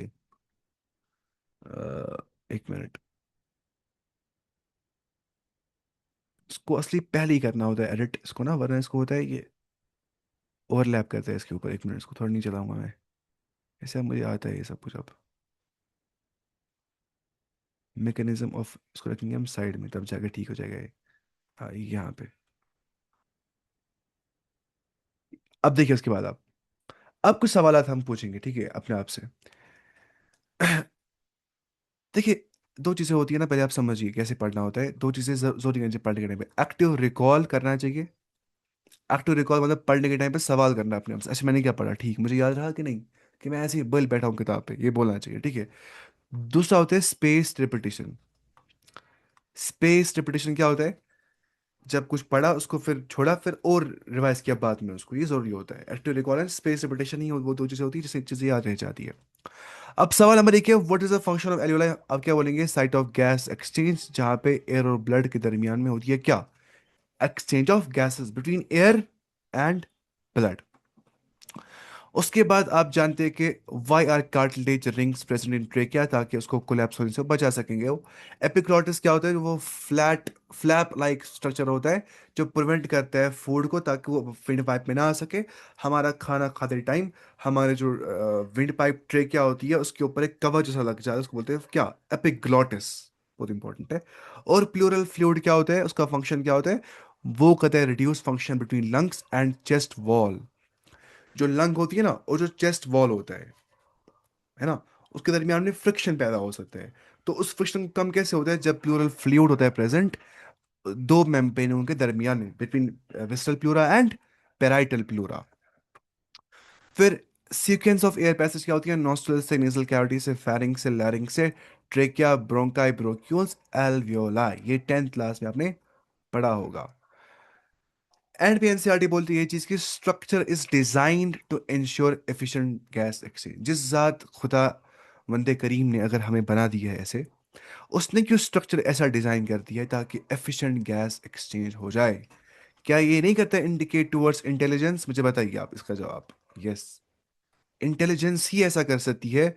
एक मिनट, इसको असली पहले ही करना होता है एडिट इसको ना, वरना इसको होता है ये ओवरलैप करता है इसके ऊपर, एक मिनट, इसको थोड़ा नहीं चलाऊंगा मैं, ऐसे अब मुझे आता है ये सब कुछ अब, मैकेनिज्म ऑफ, इसको रखेंगे हम साइड में, तब जाके ठीक हो जाएगा ये। हाँ, यहाँ पे। अब देखिए उसके बाद आप, अब कुछ सवाल हम पूछेंगे, ठीक है, अपने आप से। देखिए, दो चीज़ें होती है ना, पहले आप समझिए कैसे पढ़ना होता है, दो चीज़ें जरूरी हैं पढ़ने के टाइम पे, एक्टिव रिकॉल करना चाहिए, एक्टिव रिकॉल मतलब पढ़ने के टाइम पे सवाल करना अपने आप से, अच्छा मैंने क्या पढ़ा, ठीक मुझे याद रहा कि नहीं, कि मैं ऐसे ही बल बैठा हूँ किताब पे, ये बोलना चाहिए, ठीक है। दूसरा होता है स्पेस रिपीटिशन। स्पेस रिपीटिशन क्या होता है, जब कुछ पढ़ा उसको फिर छोड़ा, फिर और रिवाइज किया बाद में उसको, ये जरूरी होता है। Active recall and space repetition ही वो दो चीजें होती है जिससे चीजें याद रह जाती है। अब सवाल नंबर एक है, what is the function of alveoli, आप क्या बोलेंगे, साइट ऑफ गैस एक्सचेंज, जहां पे एयर और ब्लड के दरमियान में होती है क्या, exchange of gases between air and blood. उसके बाद आप जानते हैं कि why are cartilage rings present in trachea, ताकि उसको कोलैप्स होने से बचा सकेंगे वो। एपिग्लॉटिस क्या होता है, वो फ्लैट फ्लैप लाइक स्ट्रक्चर होता है, जो प्रिवेंट करता है फूड को, ताकि वो विंड पाइप में ना आ सके। हमारा खाना खाते टाइम हमारे जो विंड पाइप ट्रेकिया होती है, उसके ऊपर एक कवर जैसा लग जाता है, उसको बोलते हैं क्या, एपिग्लॉटिस, बहुत इंपॉर्टेंट है। और प्लूरल फ्लूइड क्या होता है, उसका फंक्शन क्या होता है, वो कहता है reduce function between lungs and chest wall. जो लंग होती है ना, और जो चेस्ट वॉल होता है ना, उसके दरमियान में फ्रिक्शन पैदा हो सकता है। तो उस फ्रिक्शन कम कैसे होता है? जब प्लूरल फ्लूइड होता है प्रेजेंट दो मेम्ब्रेनों के दरमियान में, between visceral pleura and parietal pleura. फिर सीक्वेंस ऑफ एयर पैसेज क्या होती है? नॉस्ट्रल से नेजल कैविटी से फेरिंग से लैरिंग से ट्रेकिया ब्रोंकाई ब्रोक्यूल्स एल्वियोलाई। ये 10th क्लास में आपने पढ़ा होगा। एंड भी एनसीईआरटी बोलती है ये चीज की structure is designed to ensure efficient gas exchange. जिस जात खुदा वंदे करीम ने अगर हमें बना दिया है ऐसे, उसने क्यों स्ट्रक्चर ऐसा डिजाइन कर दिया है ताकि एफिशिएंट गैस एक्सचेंज हो जाए। क्या ये नहीं करता इंडिकेट टुवर्ड्स इंटेलिजेंस? मुझे बताइए आप इसका जवाब। यस, इंटेलिजेंस ही ऐसा कर सकती है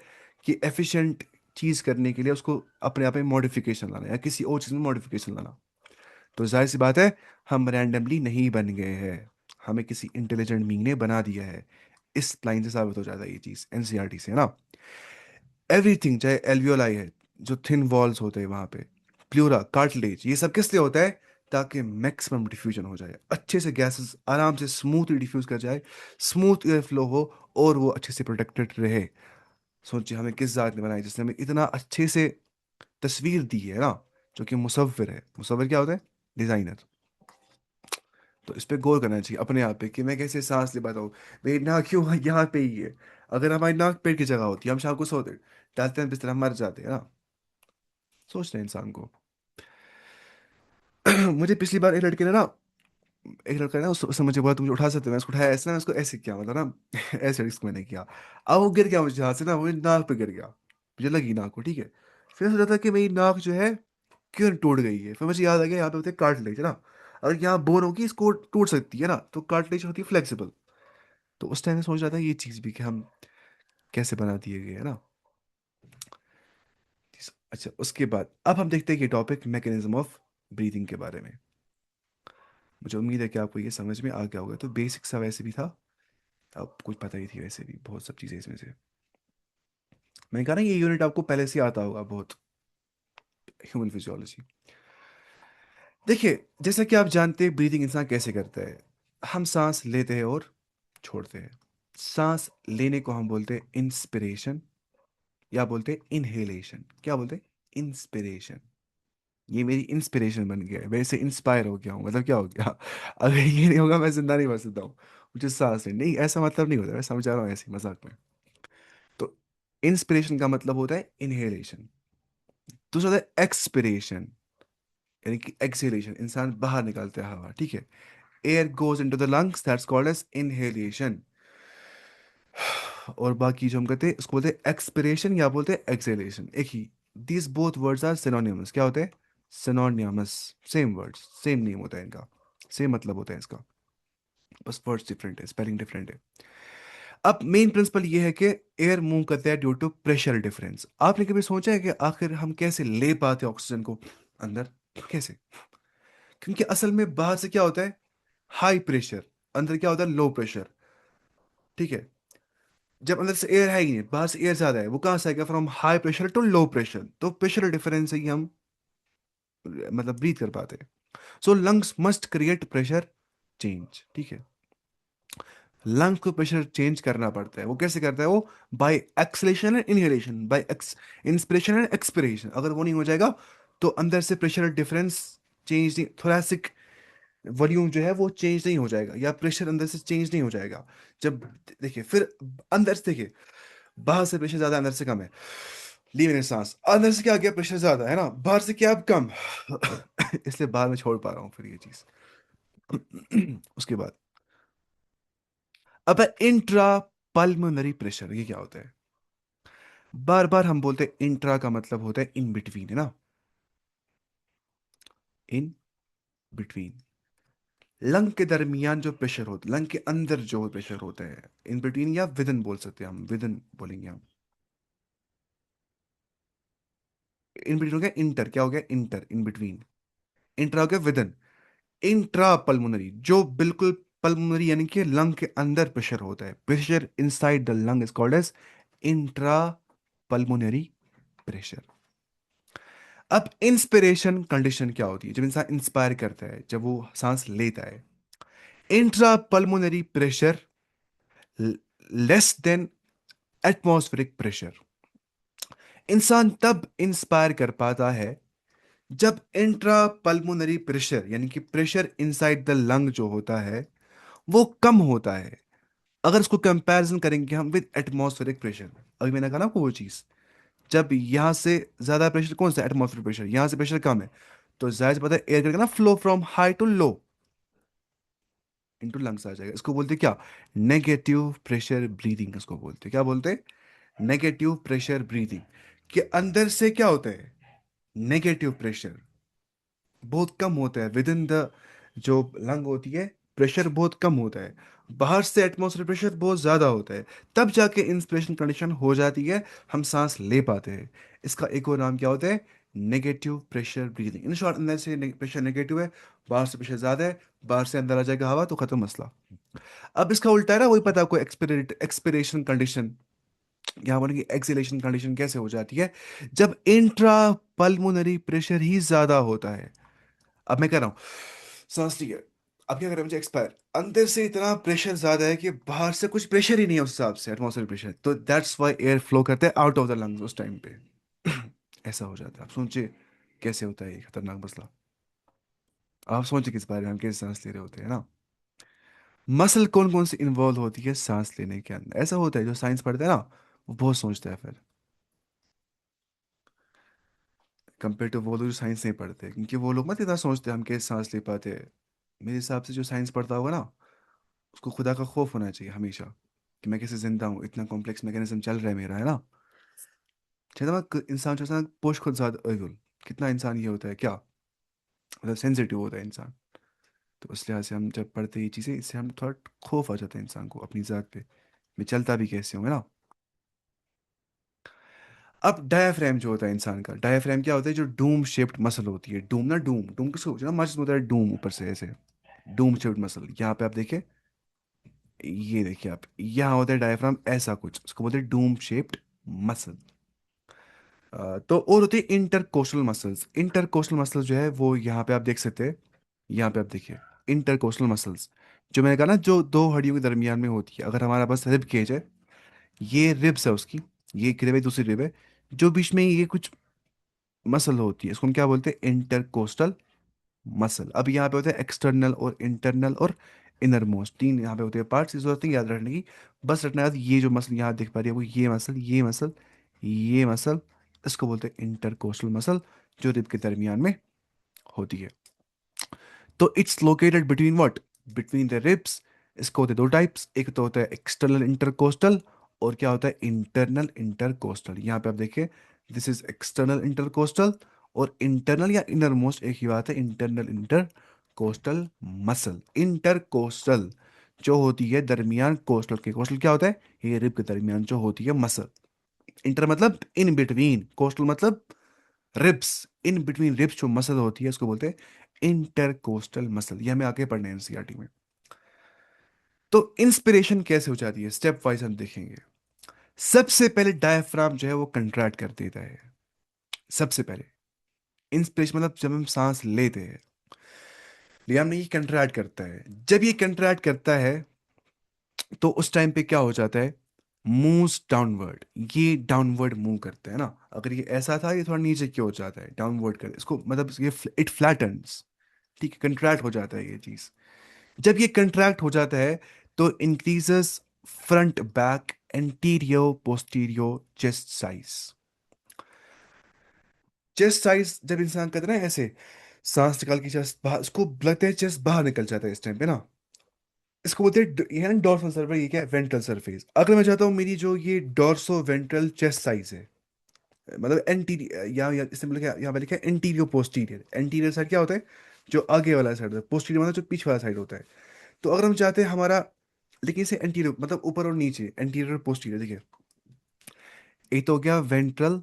कि एफिशिएंट चीज करने के लिए उसको अपने आप में मॉडिफिकेशन लाना या किसी और चीज में मॉडिफिकेशन लाना। तो जाहिर सी बात है, हम रैंडमली नहीं बन गए हैं, हमें किसी इंटेलिजेंट बीइंग ने बना दिया है। इस लाइन से साबित हो जाता है ये चीज एनसीईआरटी से, है ना। एवरीथिंग, चाहे एल्वियोलाई है, जो थिन वॉल्स होते हैं वहां पे, प्लूरा, कार्टिलेज, ये सब किस लिए होता है? ताकि मैक्सिमम डिफ्यूजन हो जाए, अच्छे से गैसेस आराम से स्मूथली डिफ्यूज कर जाए, स्मूथ एयर फ्लो हो, और वो अच्छे से प्रोटेक्टेड रहे। सोचिए हमें किस जात ने बनाई जिसने हमें इतना अच्छे से तस्वीर दी है ना, जो कि मुसव्विर है। मुसव्विर क्या होता है? डिजाइनर। तो इस पे गौर करना चाहिए अपने आप पे कि मैं कैसे सांस ले पाता हूँ। मेरी नाक क्यों यहाँ पे ही है? अगर हमारी नाक पेट की जगह होती, हम शाम को सोते, डालते हैं बिस्तर, हम मर जाते हैं ना। सोचते हैं इंसान को। मुझे पिछली बार एक लड़के ने ना, एक लड़का है ना, उसने मुझे बोला तुम मुझे उठा सकते हो? मैं उसको उठाया ऐसे ना, उसको ऐसे किया, मतलब ना ऐसे रिस्क मैंने किया। अब वो गिर गया मुझे हाथ से ना, वो नाक पे गिर गया, मुझे लगी नाक को, ठीक है। फिर सोचा था कि मेरी नाक जो है क्यों टूट गई है, फिर मुझे याद आ गया यहाँ पे होते हैं कार्टिलेज, है ना। अगर यहाँ बोन होगी इसको टूट सकती है ना, तो कार्टिलेज होती है फ्लेक्सिबल। तो उस टाइम में सोच रहा था ये चीज़ भी कि हम कैसे बना दिए गए, है ना। अच्छा, उसके बाद अब हम देखते हैं कि टॉपिक मैकेनिज्म ऑफ ब्रीथिंग के बारे में। मुझे उम्मीद है कि आपको ये समझ में आ गया होगा। तो बेसिक सा वैसे भी था, अब कुछ पता ही थी वैसे भी बहुत सब चीज़ें इसमें से। मैंने कहा ना ये यूनिट आपको पहले से आता होगा बहुत, ह्यूमन फिजियोलॉजी। देखिए, जैसा कि आप जानते हैं ब्रीदिंग इंसान कैसे करता है। हम सांस लेते हैं और छोड़ते हैं। सांस लेने को हम बोलते हैं इंस्पिरेशन, या बोलते हैं इनहेलेशन। क्या बोलते हैं? इंस्पिरेशन। ये मेरी इंस्पिरेशन बन गया है, मैं इससे इंस्पायर हो गया हूँ, मतलब क्या हो गया? अगर ये नहीं होगा मैं जिंदा नहीं बच सकता हूँ। मुझे सांस नहीं, ऐसा मतलब नहीं होता, मैं समझा रहा हूँ ऐसे ही मजाक में। तो इंस्पिरेशन का मतलब होता है इनहेलेशन। दूसरा होता है एक्सपिरेशन, यानी कि एक्सेलेशन, इंसान बाहर निकालता है हवा, ठीक है। Air goes into the lungs, that's called as inhalation. और बाकी जो हम कहते हैं उसको बोलते हैं एक्सपिरेशन या बोलते हैं एक्सेलेशन, एक ही। These both words are synonymous. क्या होते हैं? Synonymous. Same words, same name होता है इनका, सेम मतलब होता है इसका, बस वर्ड्स डिफरेंट है, स्पेलिंग डिफरेंट है। अब मेन प्रिंसिपल ये है कि एयर मूव करता है ड्यू टू प्रेशर डिफरेंस। आपने कभी सोचा है कि आखिर हम कैसे ले पाते हैं ऑक्सीजन को अंदर? कैसे? क्योंकि असल में बाहर से क्या होता है? हाई प्रेशर, अंदर क्या होता है? लो प्रेशर, ठीक है। जब अंदर से एयर है ही नहीं, बाहर से एयर ज्यादा है, वो कहां से आएगा? From high pressure to low pressure. तो प्रेशर डिफरेंस से ही हम मतलब ब्रीथ कर पाते हैं। So lungs must create pressure change, ठीक है। लंग्स को प्रेशर चेंज करना पड़ता है। वो कैसे करता है? वो by exhalation and inhalation, by inspiration and expiration. अगर वो नहीं हो जाएगा तो अंदर से प्रेशर डिफरेंस चेंज नहीं, थोरेसिक वॉल्यूम जो है वो चेंज नहीं हो जाएगा, या प्रेशर अंदर से चेंज नहीं हो जाएगा। जब देखिए फिर अंदर से देखिए, बाहर से प्रेशर ज्यादा, अंदर से कम है, ली मैंने सांस, अंदर से क्या गया? प्रेशर ज्यादा है ना, बाहर से क्या? अब कम। इसलिए बाहर में छोड़ पा रहा हूँ फिर ये चीज। उसके बाद अब इंट्रा पल्मोनरी प्रेशर, ये क्या होता है? बार बार हम बोलते हैं इंट्रा का मतलब होता है इन बिटवीन, है ना। इन बिटवीन, लंग के दरमियान जो प्रेशर होता है, लंग के अंदर जो प्रेशर होता है, इन बिटवीन या विदिन बोल सकते हैं हम, विदिन बोलेंगे हम। इन बिटवीन हो गया इंटर, क्या हो गया? Inter, in between. इंट्रा हो गया विदिन। इंट्रा पल्मोनरी, जो बिल्कुल पल्मोनरी यानी कि लंग के अंदर प्रेशर होता है, pressure inside the lung is called as intra pulmonary pressure. अब इंस्पिरेशन कंडीशन क्या होती है? जब इंसान इंस्पायर करता है, जब वो सांस लेता है, intra pulmonary pressure less than atmospheric pressure. इंसान तब इंस्पायर कर पाता है जब इंट्रा पल्मोनरी प्रेशर, यानी कि प्रेशर इनसाइड द लंग जो होता है, वो कम होता है। अगर इसको कंपैरिजन करेंगे हम विद एटमॉस्फेरिक प्रेशर, अभी मैंने कहा ना आपको वो चीज, जब यहां से ज्यादा प्रेशर, कौन सा एटमॉस्फेरिक प्रेशर, यहां से प्रेशर कम है, तो जाहिर सी बात है एयर करेगा ना flow from high to low into lungs आ जाएगा। इसको बोलते हैं क्या? Negative pressure breathing. इसको बोलते हैं क्या? बोलते हैं नेगेटिव प्रेशर ब्रीदिंग। कि अंदर से क्या होता है? नेगेटिव प्रेशर बहुत कम होता है विद इन द जो लंग होती है, प्रेशर बहुत कम होता है। बाहर से एटमॉस्फेयर प्रेशर बहुत ज्यादा होता है, तब जाके इंस्पिरेशन कंडीशन हो जाती है, हम सांस ले पाते हैं। इसका एक और नाम क्या होता है? Negative pressure breathing. In short, अंदर से प्रेशर नेगेटिव है, बाहर से प्रेशर ज्यादा है, बाहर से अंदर आ जाएगा हवा तो खत्म मसला। अब इसका उल्टा है ना, वही पता है आपको, एक्सपिरेशन कंडीशन, यहाँ पर एक्सेलेशन कंडीशन कैसे हो जाती है? जब इंट्रा पल्मोनरी प्रेशर ही ज्यादा होता है। अब मैं कह रहा हूं सांस लिया, अब क्या करें? मुझे एक्सपायर, अंदर से इतना प्रेशर ज्यादा है कि बाहर से कुछ प्रेशर ही नहीं है उस हिसाब से, एटमॉस्फेयर प्रेशर, तो दैट्स व्हाई एयर फ्लो करते हैं आउट ऑफ द लंग्स उस टाइम पे। ऐसा हो जाता है। आप सोचिए कैसे होता है ये खतरनाक मसला। आप सोचिए किस बारे में, हम कैसे सांस ले रहे होते हैं ना। मसल कौन कौन सी इन्वॉल्व होती है सांस लेने के अंदर? ऐसा होता है जो साइंस पढ़ते हैं ना, वो बहुत सोचता है फिर, कंपेयर टू वो लोग जो साइंस नहीं पढ़ते, क्योंकि वो लोग मत इतना सोचते हम कैसे सांस ले पाते हैं। मेरे हिसाब से जो साइंस पढ़ता होगा ना, उसको खुदा का खौफ होना चाहिए हमेशा, कि मैं कैसे जिंदा हूँ, इतना कॉम्प्लेक्स मैकेनिज्म चल रहा है मेरा, है ना। चाहे मैं इंसान जो है ना, पोश खुद जात अगुल, कितना इंसान ये होता है क्या, मतलब सेंसिटिव होता है इंसान। तो इस लिहाज से हम जब पढ़ते ये चीज़ें, इससे हम थोड़ा खौफ आ जाता है इंसान को अपनी ज़ात पे, मैं चलता भी कैसे हूँ, है ना। अब डायाफ्राम जो होता है इंसान का, डायाफ्राम क्या होता है? जो डूम शेप्ड मसल होती है, डूम ना, डूम डूम किसको ना, मस्जिद होता है डूम ऊपर से ऐसे, डूम शेप्ड मसल, यहाँ पे आप देखिए, ये देखिए आप, यहाँ होता है डायफ्राम ऐसा कुछ, उसको बोलते हैं डूम शेप्ड मसल। तो और होती है इंटरकोस्टल मसल्स। इंटरकोस्टल मसल्स जो है वो यहाँ पे आप देख सकते हैं, यहाँ पे आप देखिए, इंटरकोस्टल मसल्स, जो मैंने कहा ना, जो दो हड्डियों के दरमियान में होती है। अगर हमारा पास रिब केज है, ये रिब्स है उसकी, ये एक रिब है, दूसरी रिब है, जो बीच में ये कुछ मसल होती है, इसको हम क्या बोलते हैं? Intercostal muscle. अब यहाँ पे होते हैं एक्सटर्नल और इंटरनल और इनर मोस्ट, तीन यहाँ पे होते हैं पार्ट्स, इस जरूरत नहीं याद रखने की, बस रखना याद, ये जो मसल यहाँ दिख पा रही है वो ये मसल, ये मसल, ये मसल, इसको बोलते हैं इंटरकोस्टल मसल, जो रिब के दरमियान में होती है। तो it's located between what? Between the ribs. इसको होते हैं दो टाइप्स, एक तो होता है एक्सटर्नल इंटरकोस्टल, और क्या होता है? Internal intercostal. यहाँ पे आप देखिए, दिस इज एक्सटर्नल इंटरकोस्टल, और इंटरनल या इनर मोस्ट एक ही बात है, इंटरनल इंटरकोस्टल मसल। इंटरकोस्टल जो होती है दरमियान कोस्टल के, कोस्टल क्या होता है? ये रिब के दरमियान जो होती है मसल। इंटर मतलब इन बिटवीन, कोस्टल मतलब रिब्स, इन बिटवीन रिब्स जो मसल होती है उसको बोलते हैं इंटरकोस्टल मसल। ये हमें आगे पढ़ना है एनसीईआरटी में। तो इंस्पिरेशन कैसे हो जाती है, स्टेप वाइज हम देखेंगे। सबसे पहले डायफ्राम जो है वो कंट्रैक्ट कर देता है, सबसे पहले। इंस्पिरेशन मतलब जब हम सांस लेते हैं, लिया हमने, ये कंट्रैक्ट करता है। जब ये कंट्रैक्ट करता है, तो उस टाइम पे क्या हो जाता है? मूव्स डाउनवर्ड, ये डाउनवर्ड मूव करता है ना। अगर ये ऐसा था, ये थोड़ा नीचे की हो जाता है, डाउनवर्ड कर इसको, मतलब ये इट फ्लैटन्स, ठीक है, कंट्रैक्ट हो जाता है ये चीज। जब ये कंट्रैक्ट हो जाता है, तो increases front back anterior posterior chest size. Chest size जब इंसान करता है ना ऐसे, सांस निकाल के चेस्ट बाहर, उसको लगता है चेस्ट बाहर निकल जाता है इस टाइम पे ना। इसको बोलते हैं ये है ना डॉर्सल सरफेस, ये क्या है? Ventral surface. अगर मैं चाहता हूँ मेरी जो ये डॉर्सो वेंट्रल चेस्ट साइज है, मतलब एंटीरियर, या इसमें लिखा है, यहाँ पे लिखा है इंटीरियो पोस्टीरियर। एंटीरियर साइड क्या होता है? जो आगे वाला साइड होता है, पोस्टीरियर मतलब जो पीछे वाला साइड होता है। तो अगर हम चाहते हैं हमारा, लेकिन इसे एंटीरियर मतलब ऊपर और नीचे, एंटीरियर और पोस्टीरियर देखिए, एक तो हो गया वेंट्रल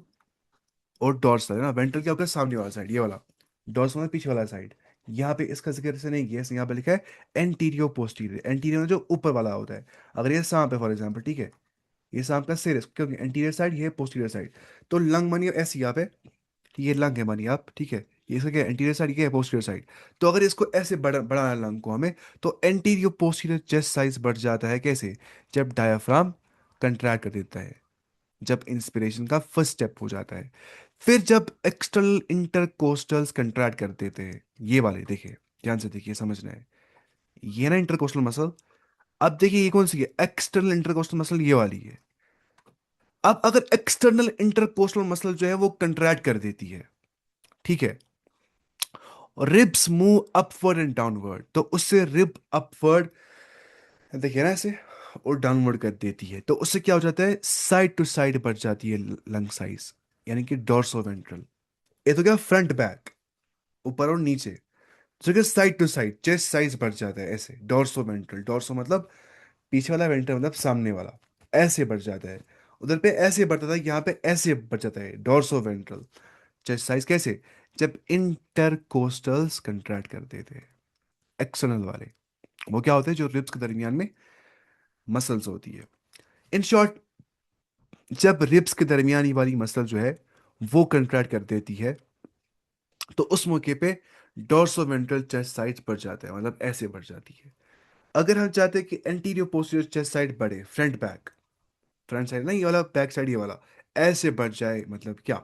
और डॉर्सल, है ना। वेंट्रल क्या होगा? सामने वाला साइड, ये वाला। डॉर्सल मतलब पीछे वाला साइड। यहाँ पे इसका जिक्र से नहीं किया, यहाँ पे लिखा है एंटीरियो पोस्टीरियर। एंटीरियर में जो ऊपर वाला होता है, अगर ये सांप है फॉर एग्जाम्पल, ठीक है, ये सांप का सिर है, क्योंकि एंटीरियर साइड, ये है पोस्टीरियर साइड। तो लंग मानिए ऐसी यहाँ पे, ये लंग है मानिए आप, ठीक है। ये इसका क्या एंटीरियर साइड, ये है पोस्टीरियर साइड। तो अगर इसको ऐसे बढ़ाना लंग को हमें, तो एंटीरियर पोस्टीरियर चेस्ट साइज बढ़ जाता है कैसे? जब डायफ्राम कंट्रैक्ट कर देता है, जब इंस्पिरेशन का फर्स्ट स्टेप हो जाता है। फिर जब एक्सटर्नल इंटरकोस्टल्स कंट्रैक्ट कर देते हैं, ये वाले देखिए, ध्यान से देखिए, समझना है। ये ना इंटरकोस्टल मसल। अब देखिए ये कौन सी है? एक्सटर्नल इंटरकोस्टल मसल, ये वाली है। अब अगर एक्सटर्नल इंटरकोस्टल मसल जो है वो कंट्रैक्ट कर देती है, ठीक है, और ribs move upward and downward, तो उससे रिब अपवर्ड, देखिए ना ऐसे, और डाउनवर्ड कर देती है, तो उससे क्या हो जाता है? साइड टू साइड बढ़ जाती है लंग साइज, यानी कि डोर्सोवेंट्रल। ये तो क्या, फ्रंट बैक, ऊपर और नीचे। तो क्या, side to side chest size बढ़ जाता है ऐसे, डोर्सोवेंट्रल। डोर्सो मतलब पीछे वाला, वेंट्रल मतलब सामने वाला। ऐसे बढ़ जाता है। उधर पे ऐसे बढ़ता था, यहाँ पे ऐसे बढ़ जाता है, डोर्सोवेंट्रल। चेस्ट साइज कैसे? जब इंटरकोस्टल्स कंट्रैक्ट कर देते हैं, एक्सटर्नल वाले। वो क्या होते हैं? जो रिब्स के दरमियान में मसल्स होती है। इन शॉर्ट, जब रिब्स के दरमियानी वाली मसल जो है वो कंट्रैक्ट कर देती है, तो उस मौके पे डोर्सोवेंट्रल चेस्ट साइज बढ़ जाता है, मतलब ऐसे बढ़ जाती है। अगर हम चाहते हैं कि एंटीरियर पोस्टीरियर चेस्ट साइड बढ़े, फ्रंट बैक, फ्रंट साइड ना ये वाला, बैक साइड ये वाला, ऐसे बढ़ जाए, मतलब क्या,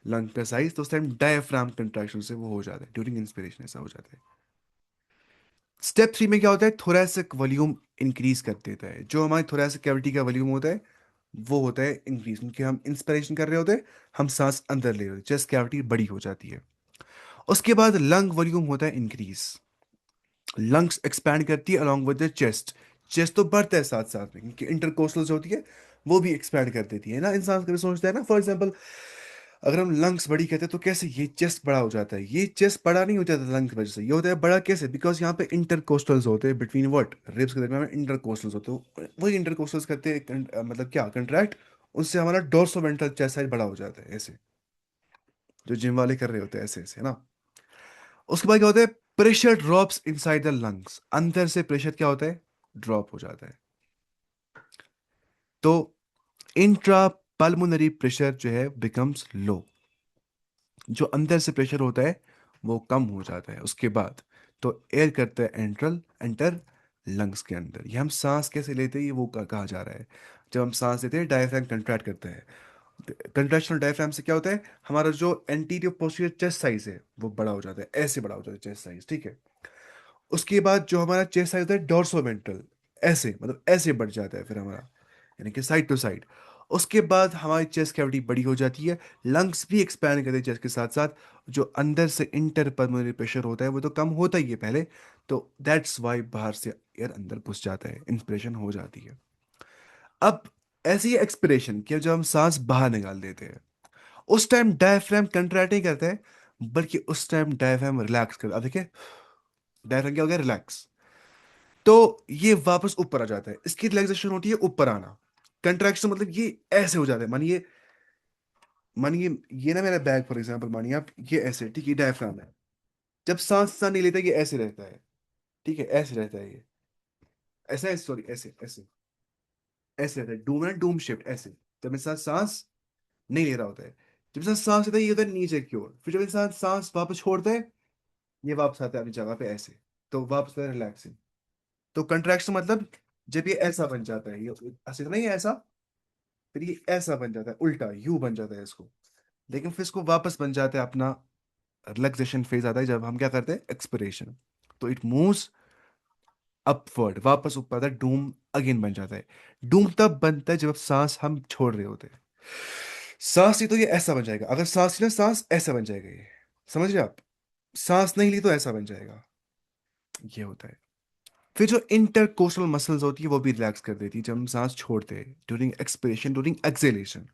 लंग का साइज, तो उस टाइम डायफ्राम कंट्रैक्शन से वो हो जाता है, ड्यूरिंग इंस्पिरेशन ऐसा हो जाता है। स्टेप 3 में क्या होता है? थोरैसिक वॉल्यूम इंक्रीज कर देता है। जो हमारी थोरैसिक कैविटी का वॉल्यूम होता है वो होता है इंक्रीज, क्योंकि हम इंस्पिरेशन कर रहे होते हैं, हम सांस अंदर ले रहे होते हैं, चेस्ट कैविटी बड़ी हो जाती है। उसके बाद लंग वॉल्यूम होता है इंक्रीज। लंग्स एक्सपैंड करती है along with the chest. Chest तो बढ़ता है साथ साथ में, क्योंकि इंटरकोस्टल जो होती है वो भी एक्सपैंड कर देती है ना। इंसान कभी सोचता है ना, फॉर एग्जांपल, अगर हम लंग्स बड़ी कहते हैं तो कैसे ये चेस्ट बड़ा हो जाता है? ये चेस्ट बड़ा नहीं हो जाता लंग की वजह से, ये होता है बड़ा कैसे? बिकॉज यहाँ पे इंटरकोस्टल्स होते हैं बिटवीन व्हाट, रिब्स के दरमियान में इंटरकोस्टल्स होते हैं, वही इंटरकोस्टल्स करते हैं मतलब क्या, कंट्रैक्ट। उससे हमारा डोर्सोवेंट्रल चेस्ट साइड बड़ा हो जाता है ऐसे, जो जिम वाले कर रहे होते हैं ऐसे ऐसे ना। उसके बाद क्या होता है? Pressure drops inside the lungs, अंदर से प्रेशर क्या होता है? ड्रॉप हो जाता है। तो इंट्रा पल्मोनरी प्रेशर जो है बिकम्स लो, जो अंदर से प्रेशर होता है वो कम हो जाता है। उसके बाद तो एयर करता है एंट्रल एंटर लंग्स के अंदर। ये हम सांस कैसे लेते हैं, ये वो कहा जा रहा है। जब हम सांस लेते हैं, डायफ्राम कंट्रैक्ट करता है। कंट्रैक्शनल डायफ्राम से क्या होता है? हमारा जो एंटीरियर पोस्टीरियर चेस्ट साइज है वो बड़ा हो जाता है, ऐसे बड़ा हो जाता है चेस्ट साइज, ठीक है। उसके बाद जो हमारा चेस्ट साइज होता है डोर्सोवेंट्रल, ऐसे मतलब ऐसे बढ़ जाता है फिर हमारा, यानी कि साइड टू साइड। उसके बाद हमारी चेस्ट कैविटी बड़ी हो जाती है, लंग्स भी एक्सपैंड करते हैं चेस्ट के साथ साथ। जो अंदर से इंटर पल्मोनरी प्रेशर होता है वो तो कम होता ही है पहले, तो दैट्स वाई बाहर से एयर अंदर घुस जाता है, इंस्पिरेशन हो जाती है। अब ऐसी एक्सपिरेशन कि जब हम सांस बाहर निकाल देते हैं, उस टाइम डायफ्राम कंट्रैक्ट नहीं करता है, बल्कि उस टाइम डायफ्राम रिलैक्स करता है। अब देखिए, डायफ्राम क्या हो गया? रिलैक्स। तो ये वापस ऊपर आ जाता है, इसकी रिलैक्सेशन होती है ऊपर आना। कंट्रैक्शन मतलब ये ऐसे हो जाता है, मानिए, मानिए ये ना मेरा बैग फॉर एग्जांपल, मानिए आप, ये ऐसे, ठीक है, डायफ्राम है। जब सांस सांस नहीं लेता, ये ऐसे रहता है, ठीक है, ऐसे रहता है ये, ऐसा है, सॉरी, ऐसे ऐसे ऐसे रहता है, डूम है, डूम शिफ्ट ऐसे। जब इंसान सांस नहीं ले रहा होता है, जब इंसान सांस लेता है ये होता है नीचे की ओर, फिर जब इंसान सांस वापस छोड़ता है, ये वापस आता है अपनी जगह पे ऐसे। तो वापस रिलैक्सिंग। तो कंट्रैक्शन मतलब जब ये ऐसा बन जाता है, ये ऐसे तो नहीं है ऐसा, फिर ये ऐसा बन जाता है, उल्टा यू बन जाता है इसको। लेकिन फिर इसको वापस बन जाता है अपना, रिलैक्सेशन फेज आता है जब हम क्या करते हैं? एक्सपिरेशन। तो इट मूव्स अपवर्ड, वापस ऊपर आता है, डूम अगेन बन जाता है। डूम तब बनता है जब सांस हम छोड़ रहे होते हैं। सांस ली तो ये ऐसा बन जाएगा, अगर सांस ली ना, सांस ऐसा बन जाएगा ये, समझ रहे आप? सांस नहीं ली तो ऐसा बन जाएगा, ये होता है। फिर जो इंटरकोस्टल मसल्स होती है वो भी रिलैक्स कर देती है जब हम सांस छोड़ते हैं, ड्यूरिंग एक्सपिरेशन, ड्यूरिंग एक्सेलेशन।